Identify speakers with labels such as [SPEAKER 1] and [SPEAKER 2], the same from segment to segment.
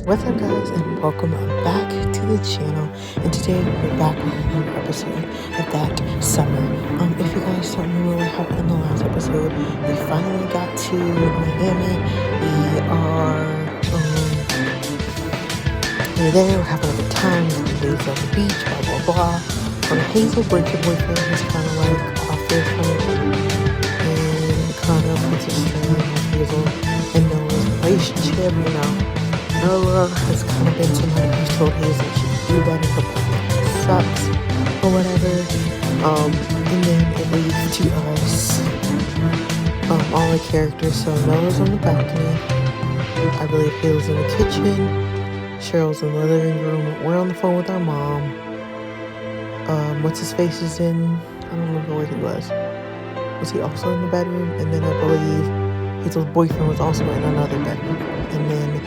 [SPEAKER 1] What's up, guys, and welcome back to the channel. And today we're back with another episode of that summer. If you guys don't remember what happened in the last episode, we finally got to Miami. We're there, we're having a good time, we're days on the beach, blah blah blah. But Hazel breaking boyfriend is kind of like off there from it, and kind of puts a strain on Hazel and Noah's relationship, Nola has kind of been somebody who's told Hazel she can do better, but that sucks, or whatever. And then it leads to us, all the characters. So Nola's on the balcony. I believe Hazel's in the kitchen. Cheryl's in the living room. We're on the phone with our mom. What's his face is in, I don't remember where he was. Was he also in the bedroom? And then I believe Hazel's boyfriend was also in another bedroom. And then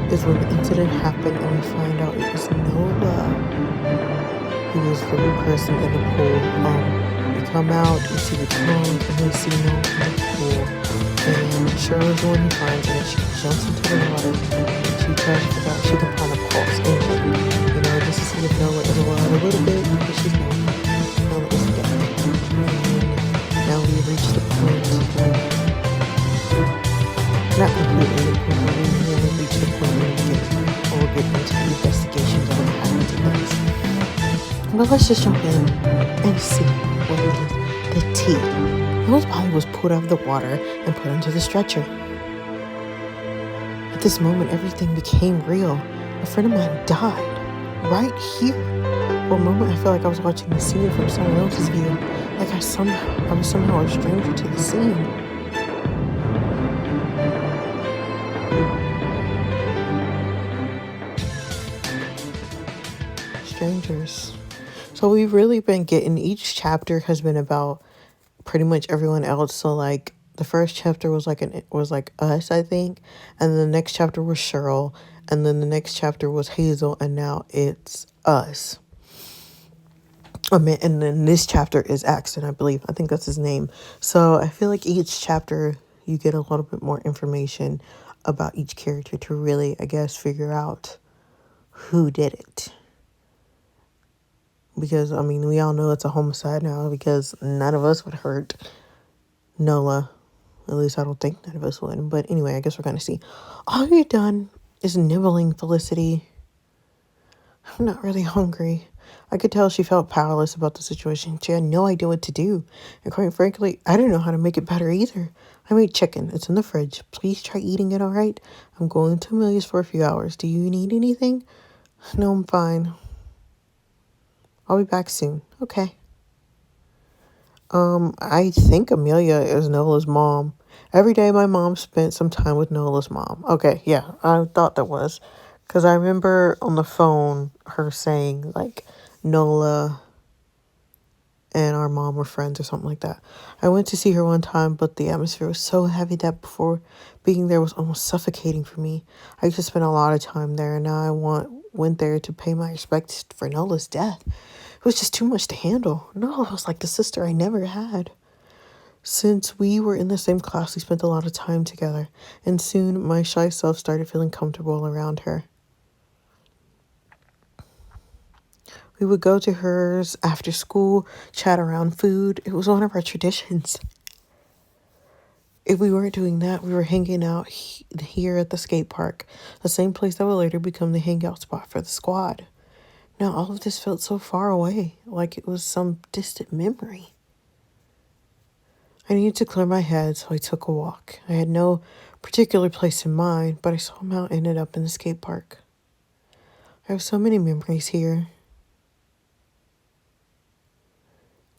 [SPEAKER 1] is when the incident happened, and we find out it was NOLA who was the person in the pool. We come out, we see the trunk, and we see Nola in the pool. And Cheryl's the one who finds her, and she jumps into the water, and she tries to figure out she can find a pulse anyway, just to see if Nola is alive a little bit, because she's not. Nola is dead. And now we reach the point where, not completely the point where we really reach the point where we'll get into the investigations of what happened to us. But let's just jump in and see what it is. The tea. Noah's body was pulled out of the water and put into the stretcher. At this moment, everything became real. A friend of mine died right here. For a moment, I felt like I was watching the scene from someone else's view, like I was somehow a stranger to the scene. Strangers. So we've really been getting, each chapter has been about pretty much everyone else. So like the first chapter was like us, I think, and then the next chapter was Cheryl, and then the next chapter was Hazel, and now it's us. And then this chapter is Axton, I believe. I think that's his name. So I feel like each chapter you get a little bit more information about each character to really, I guess, figure out who did it. Because, we all know it's a homicide now, because none of us would hurt Nola. At least I don't think none of us would. But anyway, I guess we're going to see. All you've done is nibbling, Felicity. I'm not really hungry. I could tell she felt powerless about the situation. She had no idea what to do. And quite frankly, I didn't know how to make it better either. I made chicken. It's in the fridge. Please try eating it, all right? I'm going to Amelia's for a few hours. Do you need anything? No, I'm fine. I'll be back soon. Okay. I think Amelia is Nola's mom. Every day my mom spent some time with Nola's mom. Okay, yeah, I thought that was. Because I remember on the phone her saying, like, Nola and our mom were friends or something like that. I went to see her one time, but the atmosphere was so heavy that before being there was almost suffocating for me. I used to spend a lot of time there, and now I went there to pay my respects for Nola's death. It was just too much to handle. Nola was like the sister I never had. Since we were in the same class, we spent a lot of time together, and soon my shy self started feeling comfortable around her. We would go to hers after school, chat around food. It was one of our traditions. If we weren't doing that, we were hanging out here at the skate park, the same place that would later become the hangout spot for the squad. Now all of this felt so far away, like it was some distant memory. I needed to clear my head, so I took a walk. I had no particular place in mind, but I somehow ended up in the skate park. I have so many memories here.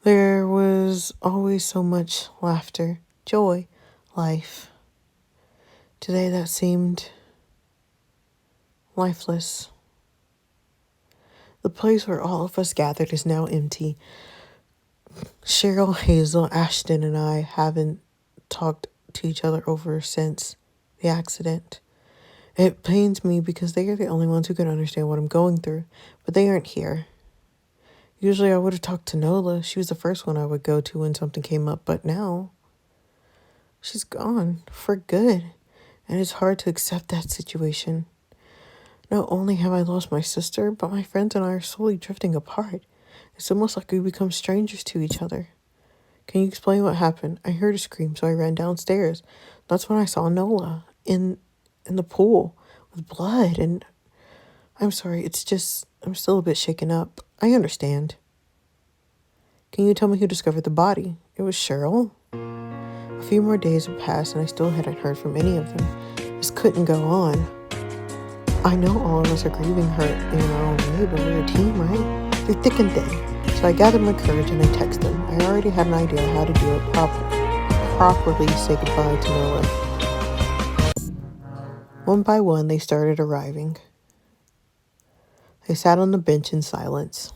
[SPEAKER 1] There was always so much laughter, joy, life. Today that seemed lifeless. The place where all of us gathered is now empty. Cheryl, Hazel, Ashton, and I haven't talked to each other over since the accident. It pains me because they are the only ones who can understand what I'm going through, but they aren't here. Usually I would have talked to Nola. She was the first one I would go to when something came up, but now she's gone for good, and it's hard to accept that situation. Not only have I lost my sister, but my friends and I are slowly drifting apart. It's almost like we become strangers to each other. Can you explain what happened? I heard a scream, so I ran downstairs. That's when I saw NOLA in the pool with blood, and I'm sorry, it's just I'm still a bit shaken up. I understand. Can you tell me who discovered the body? It was Cheryl. A few more days had passed and I still hadn't heard from any of them. This couldn't go on. I know all of us are grieving her in our own way, but we're a team, right? They're thick and thin. So I gathered my courage and I texted them. I already had an idea how to do it properly say goodbye to Noah. One by one, they started arriving. They sat on the bench in silence.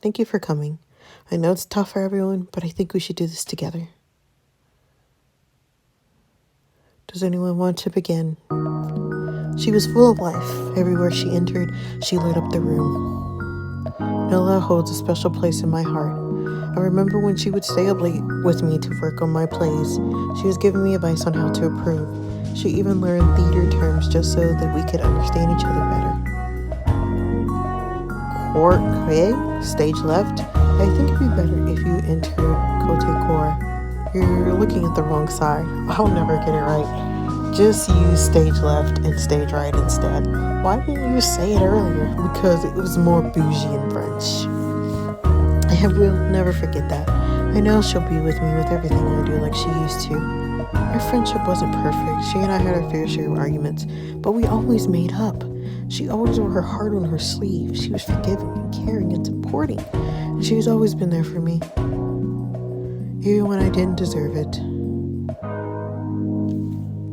[SPEAKER 1] Thank you for coming. I know it's tough for everyone, but I think we should do this together. Does anyone want to begin? She was full of life. Everywhere she entered, she lit up the room. Nola holds a special place in my heart. I remember when she would stay up late with me to work on my plays. She was giving me advice on how to improve. She even learned theater terms just so that we could understand each other better. Court, stage left. I think it'd be better if you entered Cote Court. You're looking at the wrong side. I'll never get it right. Just use stage left and stage right instead. Why didn't you say it earlier? Because it was more bougie in French. I will never forget that. I know she'll be with me with everything I do like she used to. Our friendship wasn't perfect. She and I had our fair share of arguments, but we always made up. She always wore her heart on her sleeve. She was forgiving and caring and supporting. And she has always been there for me, even when I didn't deserve it.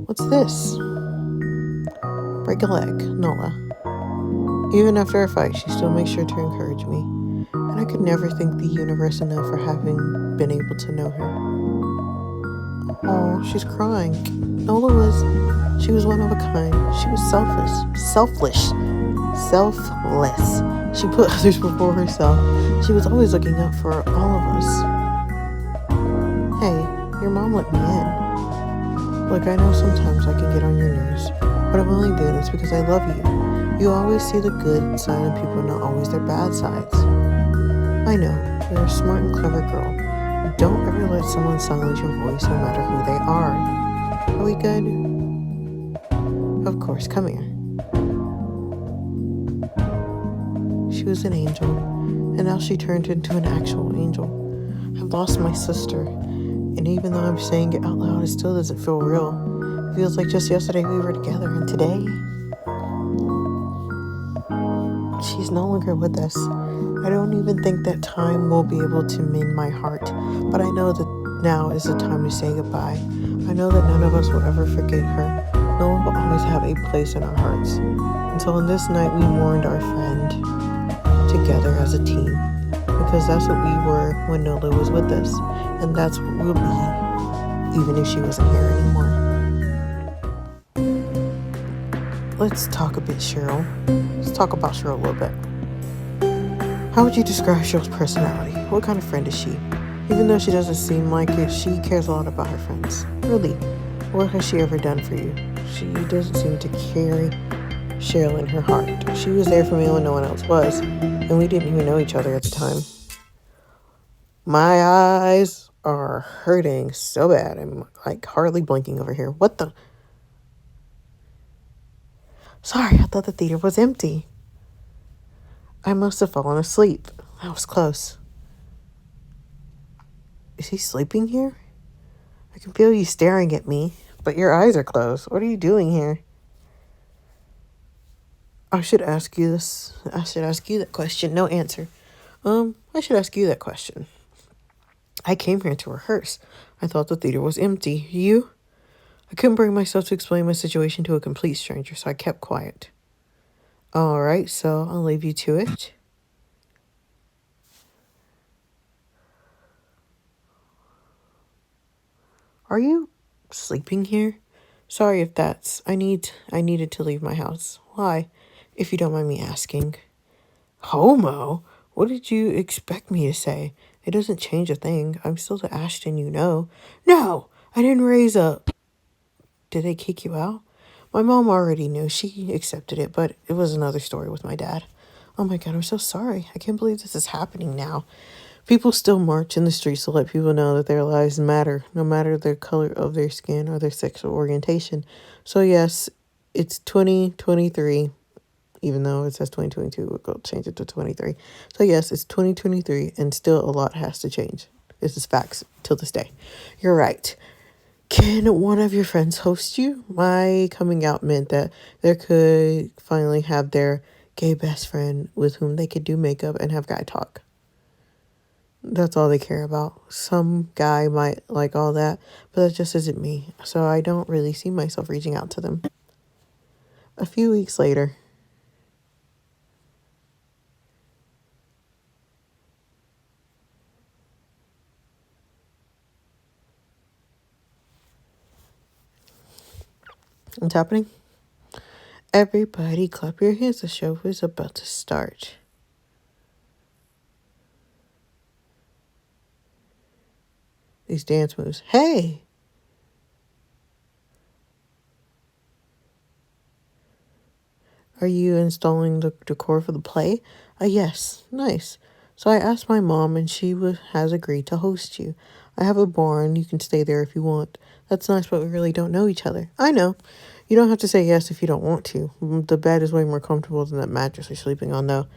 [SPEAKER 1] What's this? Break a leg, Nola. Even after a fight, she still makes sure to encourage me. And I could never thank the universe enough for having been able to know her. Oh, she's crying. Nola she was one of a kind. She was selfless. She put others before herself. She was always looking out for all of us. Hey, your mom let me in. Look, I know sometimes I can get on your nerves, but I'm only doing this because I love you. You always see the good side in people, not always their bad sides. I know, you're a smart and clever girl. Don't ever let someone silence your voice no matter who they are. Are we good? Of course, come here. She was an angel, and now she turned into an actual angel. I've lost my sister, and even though I'm saying it out loud, it still doesn't feel real. It feels like just yesterday we were together, and today, she's no longer with us. I don't even think that time will be able to mend my heart, but I know that now is the time to say goodbye. I know that none of us will ever forget her. No one will always have a place in our hearts. And so on this night, we mourned our friend together as a team, because that's what we were when Nola was with us, and that's what we'll be even if she wasn't here anymore. Let's talk a bit, Cheryl. Let's talk about Cheryl a little bit. How would you describe Cheryl's personality? What kind of friend is she? Even though she doesn't seem like it, she cares a lot about her friends. Really, what has she ever done for you? She doesn't seem to carry Cheryl in her heart. She was there for me when no one else was, and we didn't even know each other at the time. My eyes are hurting so bad. I'm like hardly blinking over here. What the? Sorry, I thought the theater was empty. I must have fallen asleep. That was close. Is he sleeping here? I can feel you staring at me, but your eyes are closed. What are you doing here? I should ask you that question. No answer. I should ask you that question. I came here to rehearse. I thought the theater was empty. You? I couldn't bring myself to explain my situation to a complete stranger, so I kept quiet. All right, so I'll leave you to it. Are you sleeping here? Sorry if that's... I needed to leave my house. Why? If you don't mind me asking. Homo? What did you expect me to say? It doesn't change a thing. I'm still the Ashton you know. No! I didn't raise up. Did they kick you out? My mom already knew. She accepted it, but it was another story with my dad. Oh my God, I'm so sorry. I can't believe this is happening now. People still march in the streets to let people know that their lives matter, no matter the color of their skin or their sexual orientation. So, yes, it's 2023, even though it says 2022, we'll go change it to 23. So, yes, it's 2023, and still a lot has to change. This is facts till this day. You're right. Can one of your friends host you? My coming out meant that they could finally have their gay best friend with whom they could do makeup and have guy talk. That's all they care about. Some guy might like all that, but that just isn't me. So I don't really see myself reaching out to them. A few weeks later, what's happening? Everybody clap your hands. The show is about to start. These dance moves. Hey! Are you installing the decor for the play? Yes. Nice. So I asked my mom, and she has agreed to host you. I have a barn. You can stay there if you want. That's nice, but we really don't know each other. I know. You don't have to say yes if you don't want to. The bed is way more comfortable than that mattress you're sleeping on, though.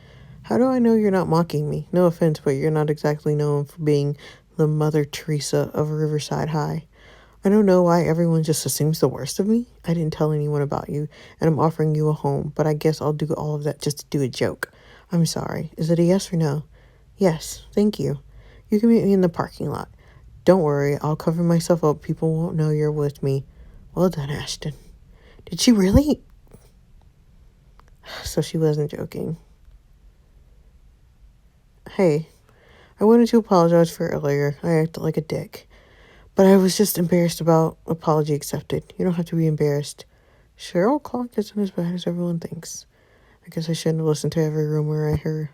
[SPEAKER 1] How do I know you're not mocking me? No offense, but you're not exactly known for being the Mother Teresa of Riverside High. I don't know why everyone just assumes the worst of me. I didn't tell anyone about you, and I'm offering you a home, but I guess I'll do all of that just to do a joke. I'm sorry. Is it a yes or no? Yes, thank you. You can meet me in the parking lot. Don't worry, I'll cover myself up. People won't know you're with me. Well done, Ashton. Did she really? So she wasn't joking. Hey, I wanted to apologize for earlier. I acted like a dick. But I was just embarrassed about apology accepted. You don't have to be embarrassed. Cheryl Clark isn't as bad as everyone thinks. I guess I shouldn't have listened to every rumor I heard.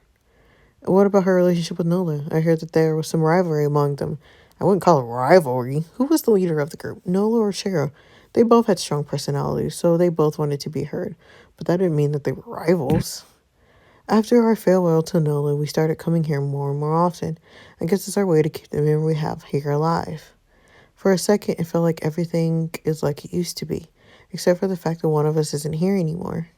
[SPEAKER 1] What about her relationship with NOLA? I heard that there was some rivalry among them. I wouldn't call it rivalry. Who was the leader of the group, NOLA or Cheryl? They both had strong personalities, so they both wanted to be heard. But that didn't mean that they were rivals. After our farewell to NOLA, we started coming here more and more often. I guess it's our way to keep the memory we have here alive. For a second, it felt like everything is like it used to be, except for the fact that one of us isn't here anymore.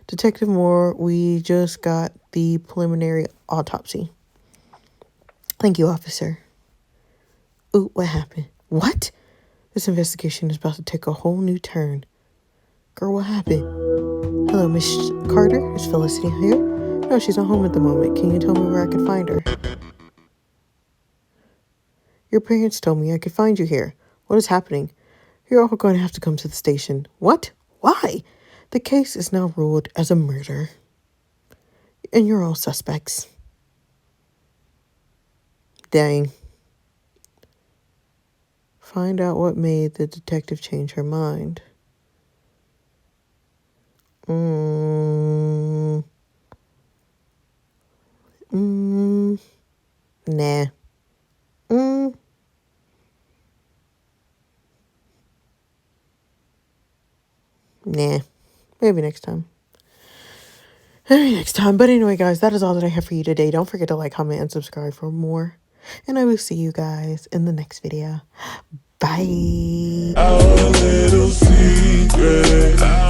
[SPEAKER 1] Detective Moore, we just got the preliminary autopsy. Thank you, officer. Ooh, what happened? What? This investigation is about to take a whole new turn. Girl, what happened? Hello, Miss Carter. Is Felicity here? No, she's not home at the moment. Can you tell me where I can find her? Your parents told me I could find you here. What is happening? You're all going to have to come to the station. What? Why? The case is now ruled as a murder. And you're all suspects. Dang. Find out what made the detective change her mind. Nah. Nah. Maybe next time. Maybe next time. But anyway, guys, that is all that I have for you today. Don't forget to like, comment, and subscribe for more. And I will see you guys in the next video. Bye. Our little secret.